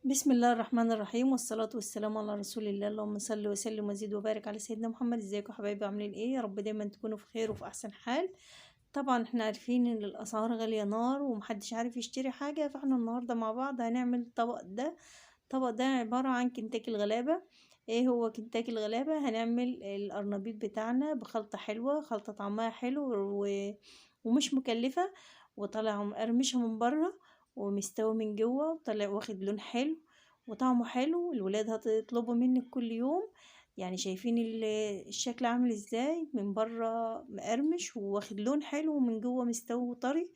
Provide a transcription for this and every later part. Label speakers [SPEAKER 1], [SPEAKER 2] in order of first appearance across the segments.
[SPEAKER 1] بسم الله الرحمن الرحيم، والصلاة والسلام على رسول الله. اللهم صل وسلم وزد وبارك على سيدنا محمد. ازيكم يا حبايبي؟ عاملين ايه؟ يا رب دايما تكونوا في خير وفي احسن حال. طبعا احنا عارفين ان الاسعار غالية نار ومحدش عارف يشتري حاجة، فاحنا النهاردة مع بعض هنعمل الطبق ده عبارة عن كنتاكي الغلابة. ايه هو كنتاكي الغلابة؟ هنعمل القرنبيط بتاعنا بخلطة حلوة، خلطة طعمها حلو ومش مكلفة، وطالع مقرمشة من بره ومستوي من جوه وطالع واخد لون حلو وطعمه حلو. الولاد هتطلبوا منك كل يوم. يعني شايفين الشكل عامل ازاي؟ من بره مقرمش واخد لون حلو ومن جوه مستوي وطري.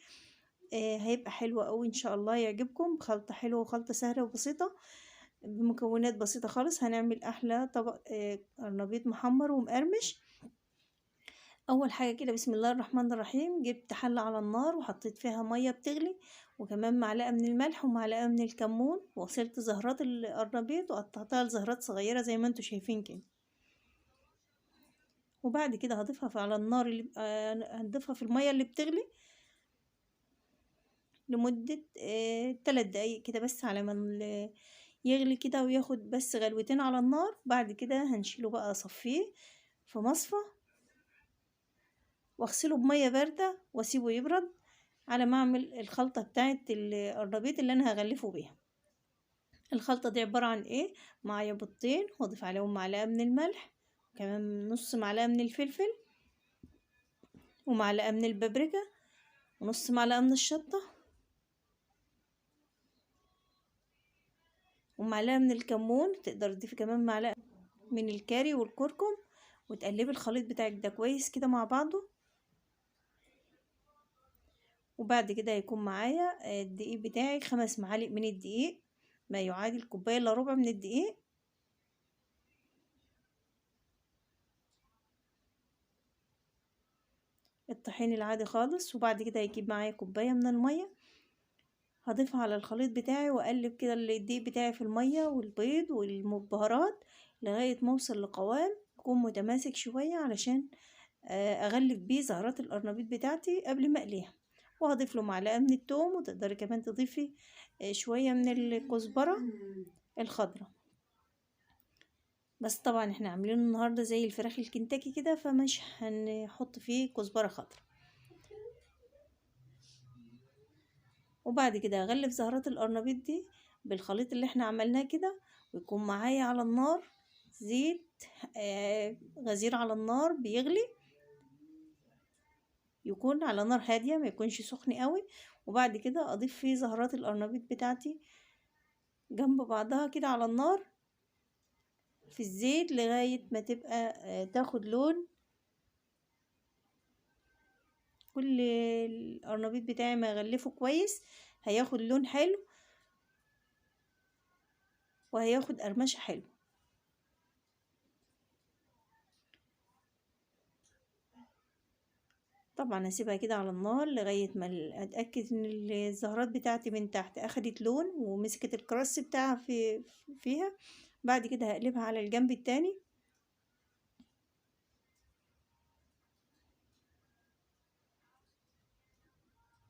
[SPEAKER 1] هيبقى حلو قوي ان شاء الله، يعجبكم. خلطة حلوة وخلطة سهلة وبسيطة بمكونات بسيطة خالص. هنعمل احلى طبق قرنبيط محمر ومقرمش. اول حاجه كده بسم الله الرحمن الرحيم، جبت حله على النار وحطيت فيها ميه بتغلي، وكمان معلقه من الملح ومعلقه من الكمون، وغسلت زهرات القرنبيط وقطعتها لزهرات صغيره زي ما انتوا شايفين كده. وبعد كده هضيفها على النار اللي هنضيفها في الميه اللي بتغلي لمده 3 دقايق كده، بس على ما يغلي كده وياخد بس غلوتين على النار. بعد كده هنشيله بقى، اصفيه في مصفى واغسله بميه بارده واسيبه يبرد على ما اعمل الخلطه بتاعه القرنبيط اللي انا هغلفه بيها. الخلطه دي عباره عن ايه؟ معايا بيضتين واضيف عليهم معلقه من الملح، كمان نص معلقه من الفلفل، ومعلقه من البابريكا، ونص معلقه من الشطه، ومعلقه من الكمون. تقدر تضيفي كمان معلقه من الكاري والكركم، وتقلبي الخليط بتاعك ده كويس كده مع بعضه. وبعد كده هيكون معايا الدقيق بتاعي 5 معالق من الدقيق، ما يعادل كوبايه الا ربع من الدقيق. الطحين العادي خالص. وبعد كده هيجيب معايا كوبايه من الميه، هضيفها على الخليط بتاعي واقلب كده الدقيق بتاعي في الميه والبيض والبهارات لغايه ما اوصل لقوام يكون متماسك شويه، علشان اغلف بيه زهرات القرنبيط بتاعتي قبل ما اقليها. وهضيف له معلقه من التوم، وتقدري كمان تضيفي شويه من الكزبره الخضراء. بس طبعا احنا عاملينه النهارده زي الفراخ الكنتاكي كده، فمش هنحط فيه كزبره خضراء. وبعد كده اغلف زهرات القرنبيط دي بالخليط اللي احنا عملناه كده، ويكون معايا على النار زيت غزير على النار بيغلي، يكون على نار هادية ما يكونش سخن قوي. وبعد كده اضيف فيه زهرات القرنبيط بتاعتي جنب بعضها كده على النار في الزيت لغاية ما تبقى تاخد لون. كل القرنبيط بتاعي ما اغلفه كويس هياخد لون حلو وهياخد قرمشة حلو. طبعا هسيبها كده على النار لغاية ما اتأكد ان الزهرات بتاعتي من تحت اخدت لون ومسكت الكراس بتاعها فيها. بعد كده هقلبها على الجنب التاني.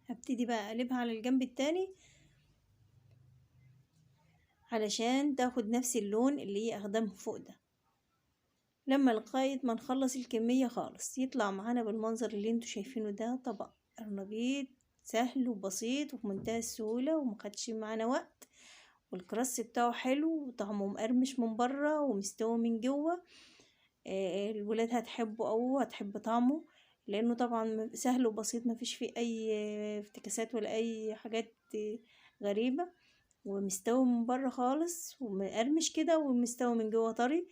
[SPEAKER 1] هبتدي بقى اقلبها على الجنب التاني علشان تاخد نفس اللون اللي هي اخدمه فوق ده، لما لغاية ما نخلص الكمية خالص يطلع معانا بالمنظر اللي انتوا شايفينه ده. طبق قرنبيط سهل وبسيط وفي منتهى السهولة ومخدش معانا وقت، والكراس بتاعه حلو وطعمه مقرمش من بره ومستوي من جوه. الولاد هتحبه او هتحب طعمه، لانه طبعا سهل وبسيط، مفيش فيه اي افتكاسات ولا اي حاجات غريبة، ومستوي من بره خالص ومقرمش كده ومستوي من جوه طري.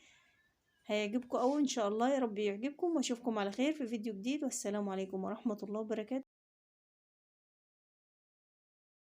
[SPEAKER 1] هيعجبكم أوي ان شاء الله. يا رب يعجبكم، واشوفكم على خير في فيديو جديد، والسلام عليكم ورحمة الله وبركاته.